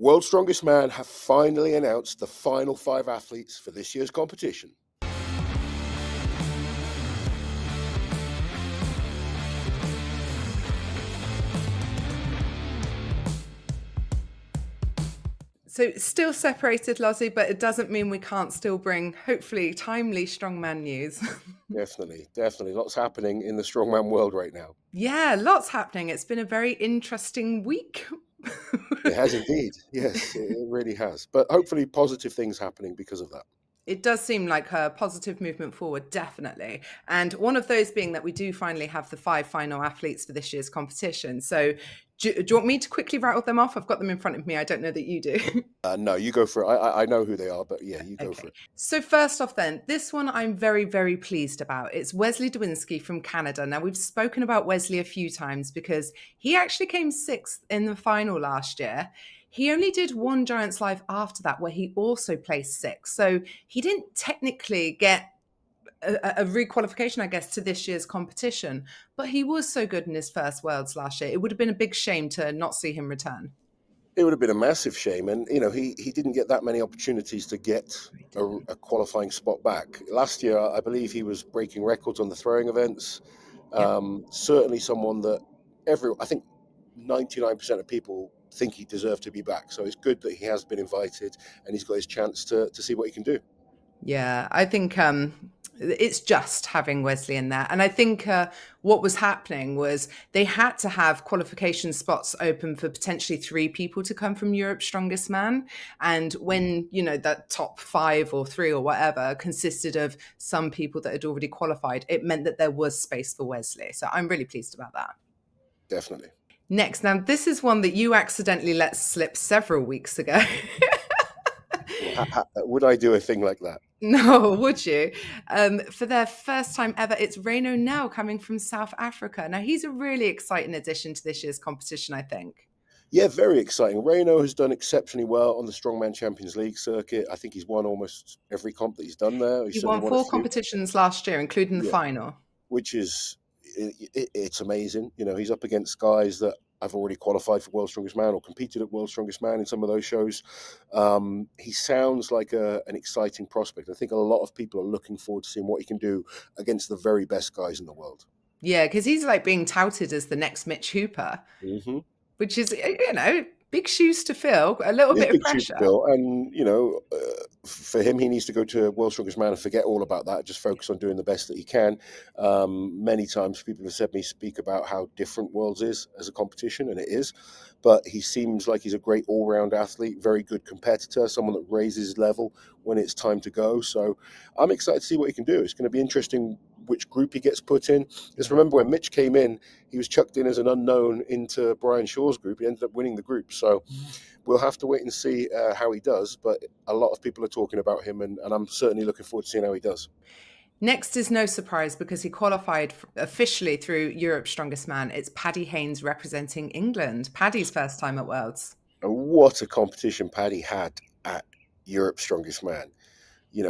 World's Strongest Man have finally announced the final 5 athletes for this year's competition. So it's still separated, Lozzie, but it doesn't mean we can't still bring, hopefully, timely strongman news. Definitely. Lots happening in the strongman world right now. Yeah, lots happening. It's been a very interesting week. It has indeed. Yes, it really has. But hopefully positive things happening because of that. It does seem like a positive movement forward, definitely. And one of those being that we do finally have the 5 final athletes for this year's competition. So do you want me to quickly rattle them off? I've got them in front of me. I don't know that you do. No, you go for it. I know who they are, but yeah, you go for it. So first off then, this one I'm very, very pleased about. It's Wesley Dwinsky from Canada. Now, we've spoken about Wesley a few times because he actually came 6th in the final last year. He only did one Giants Live after that where he also placed 6th. So he didn't technically get a requalification, I guess, to this year's competition. But he was so good in his first Worlds last year. It would have been a big shame to not see him return. It would have been a massive shame. And, he didn't get that many opportunities to get a qualifying spot back. Last year, I believe he was breaking records on the throwing events. Yep. Certainly someone that I think 99% of people think he deserved to be back. So it's good that he has been invited and he's got his chance to see what he can do. Yeah, I think it's just having Wesley in there. And I think what was happening was they had to have qualification spots open for potentially 3 people to come from Europe's Strongest Man. And when, that top 5 or 3 or whatever consisted of some people that had already qualified, it meant that there was space for Wesley. So I'm really pleased about that. Definitely. Next, now this is one that you accidentally let slip several weeks ago. Would I do a thing like that? No, would you? For their first time ever, it's Reino now coming from South Africa. Now, he's a really exciting addition to this year's competition, I think. Yeah, very exciting. Reino has done exceptionally well on the Strongman Champions League circuit. I think he's won almost every comp that he's done there. He won 4 competitions last year, including the final. Which is, it's amazing. He's up against guys that have already qualified for World's Strongest Man or competed at World's Strongest Man in some of those shows. He sounds like an exciting prospect. I think a lot of people are looking forward to seeing what he can do against the very best guys in the world. Yeah, because he's like being touted as the next Mitch Hooper, which is, big shoes to fill, a little bit of pressure. And, for him, he needs to go to World's Strongest Man and forget all about that, just focus on doing the best that he can. Many times people have said me speak about how different Worlds is as a competition, and it is. But he seems like he's a great all-round athlete, very good competitor, someone that raises his level when it's time to go. So I'm excited to see what he can do. It's going to be interesting which group he gets put in. Just remember when Mitch came in, he was chucked in as an unknown into Brian Shaw's group. He ended up winning the group. So we'll have to wait and see how he does. But a lot of people are talking about him, and I'm certainly looking forward to seeing how he does. Next is no surprise because he qualified officially through Europe's Strongest Man. It's Paddy Haynes representing England. Paddy's first time at Worlds. And what a competition Paddy had at Europe's Strongest Man.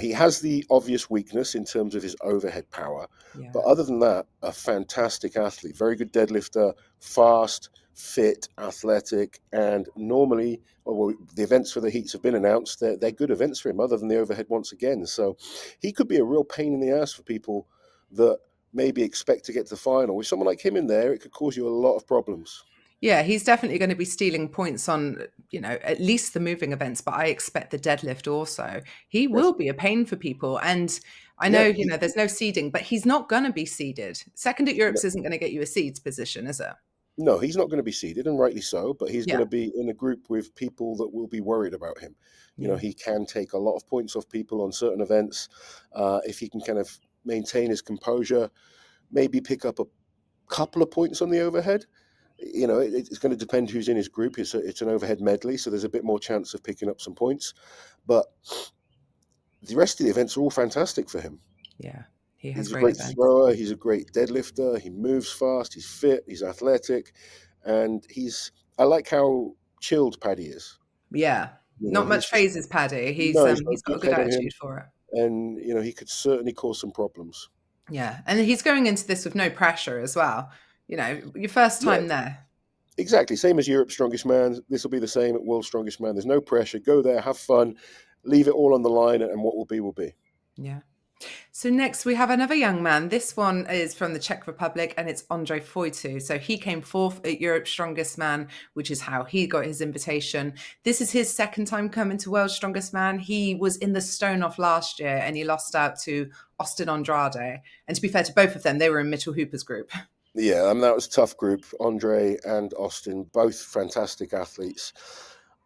He has the obvious weakness in terms of his overhead power. Yeah. But other than that, a fantastic athlete, very good deadlifter, fast, fit, athletic, and normally, the events for the heats have been announced. They're good events for him, other than the overhead once again. So he could be a real pain in the ass for people that maybe expect to get to the final. With someone like him in there, it could cause you a lot of problems. Yeah, he's definitely going to be stealing points on, at least the moving events, but I expect the deadlift also. He will be a pain for people. And I know, there's no seeding, but he's not going to be seeded. Second at Europe's isn't going to get you a seeds position, is it? No, he's not going to be seeded, and rightly so, but he's going to be in a group with people that will be worried about him. He can take a lot of points off people on certain events. If he can kind of maintain his composure, maybe pick up a couple of points on the overhead. It's going to depend who's in his group. It's an overhead medley, so there's a bit more chance of picking up some points. But the rest of the events are all fantastic for him. Yeah, he's a great thrower. He's a great deadlifter. He moves fast. He's fit. He's athletic, and I like how chilled Paddy is. Yeah, not much phases Paddy. He's got a good attitude for it, and he could certainly cause some problems. Yeah, and he's going into this with no pressure as well. Your first time there. Exactly, same as Europe's Strongest Man. This will be the same at World's Strongest Man. There's no pressure. Go there, have fun, leave it all on the line, and what will be will be. Yeah. So next we have another young man. This one is from the Czech Republic, and it's Andre Foyu. So he came fourth at Europe's Strongest Man, which is how he got his invitation. This is his second time coming to World's Strongest Man. He was in the stone off last year, and he lost out to Austin Andrade. And to be fair to both of them, they were in Mitchell Hooper's group. Yeah, I mean, that was a tough group. Andre and Austin, both fantastic athletes.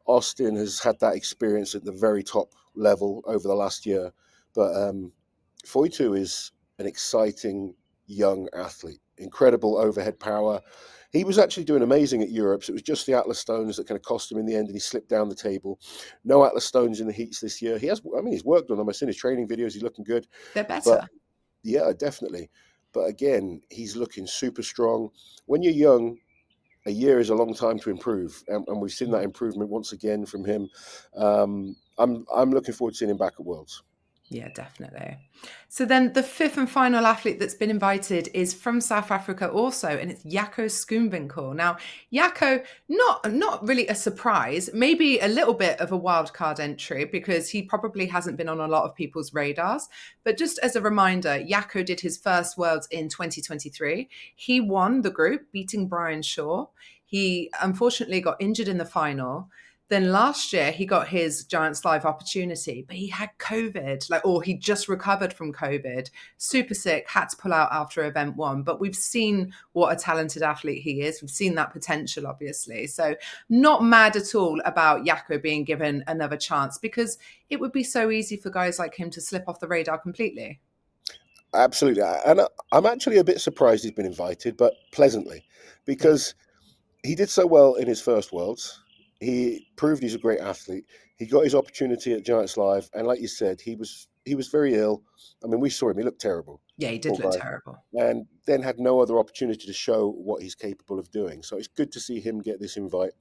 Austin has had that experience at the very top level over the last year, but Foytu is an exciting young athlete. Incredible overhead power. He was actually doing amazing at Europe. So it was just the Atlas Stones that kind of cost him in the end, and he slipped down the table. No Atlas Stones in the heats this year. He has, I mean, he's worked on them. I've seen his training videos. He's looking good. They're But better. yeah, definitely. But again, he's looking super strong. When you're young, a year is a long time to improve, and we've seen that improvement once again from him. I'm looking forward to seeing him back at Worlds. Yeah, definitely. So then the fifth and final athlete that's been invited is from South Africa also, and it's Yako Scumble. Now, Yako, not really a surprise, maybe a little bit of a wild card entry because he probably hasn't been on a lot of people's radars. But just as a reminder, Yako did his first Worlds in 2023. He won the group, beating Brian Shaw. He unfortunately got injured in the final. Then last year he got his Giants Live opportunity, but he had COVID, or he just recovered from COVID, super sick, had to pull out after event one. But we've seen what a talented athlete he is. We've seen that potential, obviously. So not mad at all about Yako being given another chance because it would be so easy for guys like him to slip off the radar completely. Absolutely, and I'm actually a bit surprised he's been invited, but pleasantly, Yeah. because he did so well in his first Worlds. He proved he's a great athlete. He got his opportunity at Giants Live, and like you said, he was very ill. I mean, we saw him; he looked terrible, Yeah, he did poor look guy, terrible. and then had no other opportunity to show what he's capable of doing. So it's good to see him get this invite.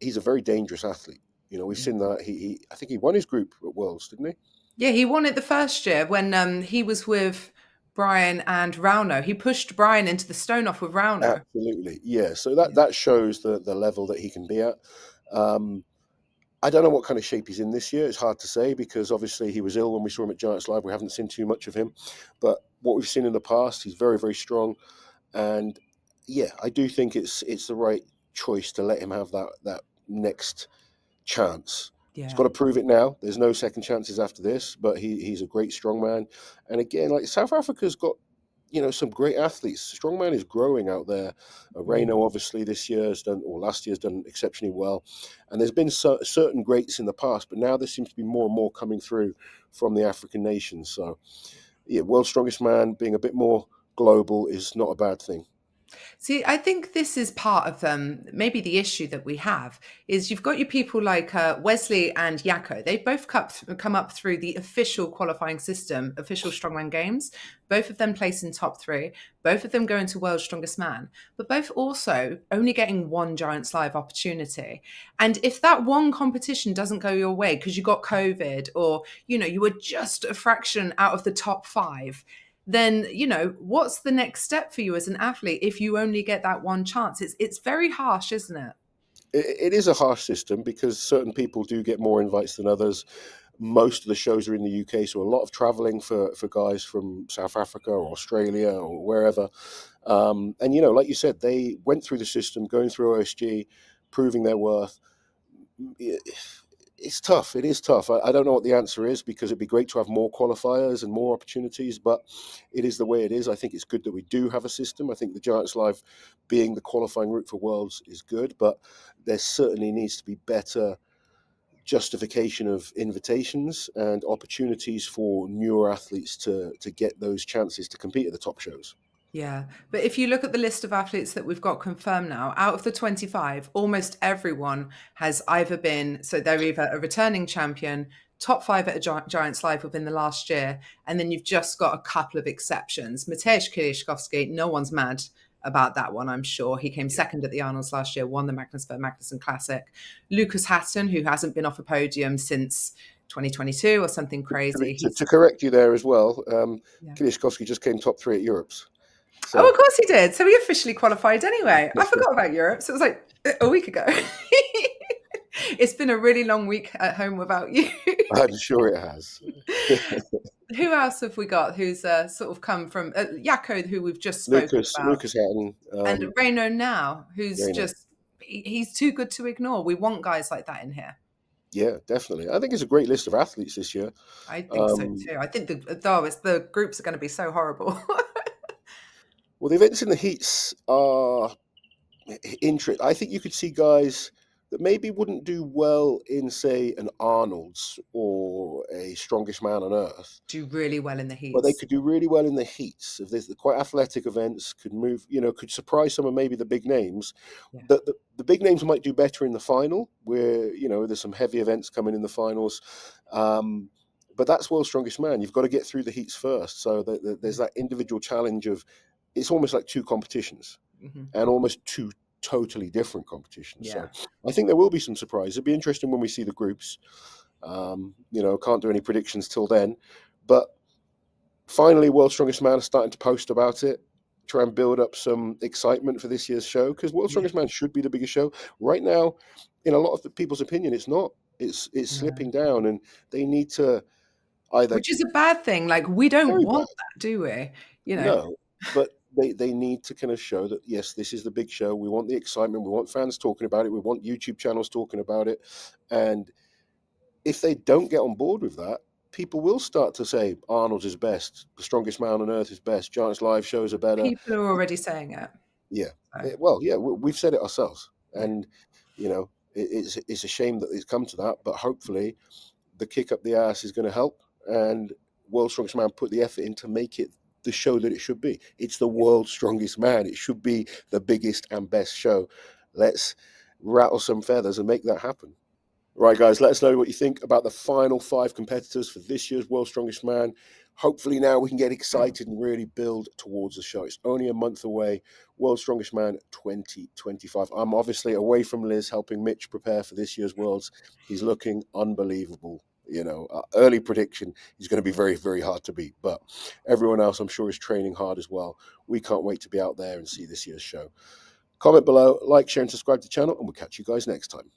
He's a very dangerous athlete. You know, we've Yeah. seen that. I think he won his group at Worlds, didn't he? Yeah, he won it the first year when he was with Brian and Rauno. He pushed Brian into the stone off with Rauno. Absolutely, yeah. So that Yeah. that shows the level that he can be at. Um, I don't know what kind of shape he's in this year. It's hard to say because obviously he was ill when we saw him at Giants Live. We haven't seen too much of him, but what we've seen in the past, he's very, very strong. And yeah, I do think it's the right choice to let him have that next chance. He's got Yeah. to prove it now. There's no second chances after this, but he's a great strongman. And again, like South Africa's got some great athletes. Strongman is growing out there. Mm. Reno obviously this year has done, or last year has done exceptionally well. And there's been certain greats in the past, but now there seems to be more and more coming through from the African nations. So yeah, world's strongest man being a bit more global is not a bad thing. See, I think this is part of maybe the issue that we have is you've got your people like Wesley and Yako. They've both come up through the official qualifying system, official Strongman Games. Both of them place in top three. Both of them go into World's Strongest Man, but both also only getting one Giants Live opportunity. And if that one competition doesn't go your way because you got COVID or, you were just a fraction out of the top five, then what's the next step for you as an athlete if you only get that one chance? It's very harsh, isn't it? It is a harsh system because certain people do get more invites than others. Most of the shows are in the UK, so a lot of traveling for guys from South Africa or Australia or wherever. And like you said, they went through the system, going through OSG, proving their worth. It's tough. It is tough. I don't know what the answer is because it'd be great to have more qualifiers and more opportunities, but it is the way it is. I think it's good that we do have a system. I think the Giants Live being the qualifying route for Worlds is good, but there certainly needs to be better justification of invitations and opportunities for newer athletes to get those chances to compete at the top shows. Yeah. But if you look at the list of athletes that we've got confirmed now, out of the 25, almost everyone has either been, so they're either a returning champion, top five at a Giants Live within the last year, and then you've just got a couple of exceptions. Mateusz Kieliszkowski, no one's mad about that one, I'm sure. He came second at the Arnolds last year, won the Magnuson Classic. Lucas Hatton, who hasn't been off a podium since 2022 or something crazy. To correct you there as well, Yeah. Kieliszkowski just came top three at Europe's. Oh, So of course he did. So he officially qualified anyway. I forgot about Europe. So it was like a week ago. It's been a really long week at home without you. I'm sure it has. Who else have we got who's sort of come from Yako, who we've just spoken about, Lucas Hatton, and Reno now, who's Reina. just he's too good to ignore. We want guys like that in here. Yeah, definitely. I think it's a great list of athletes this year. I think so Um, too. I think the groups are going to be so horrible. well, the events in the heats are interesting. I think you could see guys that maybe wouldn't do well in, say, an Arnold's or a Strongest Man on Earth, Do really well in the but they heats. could do really well in the heats. If there's quite athletic events, could move, could surprise some of maybe the big names. Yeah. The big names might do better in the final, where there's some heavy events coming in the finals. But that's World's Strongest Man. You've got to get through the heats first. So there's that individual challenge of it's almost like two competitions Hmm. and almost two totally different competitions. Yeah. So I think there will be some surprise. It'll be interesting when we see the groups. Can't do any predictions till then, but finally, World's Strongest Man are starting to post about it, try and build up some excitement for this year's show because World's Yeah. Strongest Man should be the biggest show right now. In a lot of the people's opinion, it's not. It's No. slipping down, and they need to either Which is a bad thing. Like we don't very bad. want that, do we? You know, No, but they need to kind of show that yes, this is the big show. We want the excitement. We want fans talking about it. We want YouTube channels talking about it. And if they don't get on board with that, people will start to say Arnold is best, the Strongest Man on Earth is best, Giants live shows are better. people are already saying it. Yeah. So Well, yeah, we've said it ourselves, yeah. and it's a shame that it's come to that. But hopefully, the kick up the ass is going to help, and World's Strongest Man put the effort in to make it the show that it should be. It's the world's strongest man. It should be the biggest and best show. Let's rattle some feathers and make that happen. Right, guys, let us know what you think about the final 5 competitors for this year's World's Strongest Man. Hopefully now we can get excited and really build towards the show. It's only a month away. World's Strongest Man 2025. I'm obviously away from Liz, helping Mitch prepare for this year's Worlds. He's looking unbelievable. Early prediction, he's going to be very, very hard to beat. But everyone else, I'm sure, is training hard as well. We can't wait to be out there and see this year's show. Comment below, like, share, and subscribe to the channel, and we'll catch you guys next time.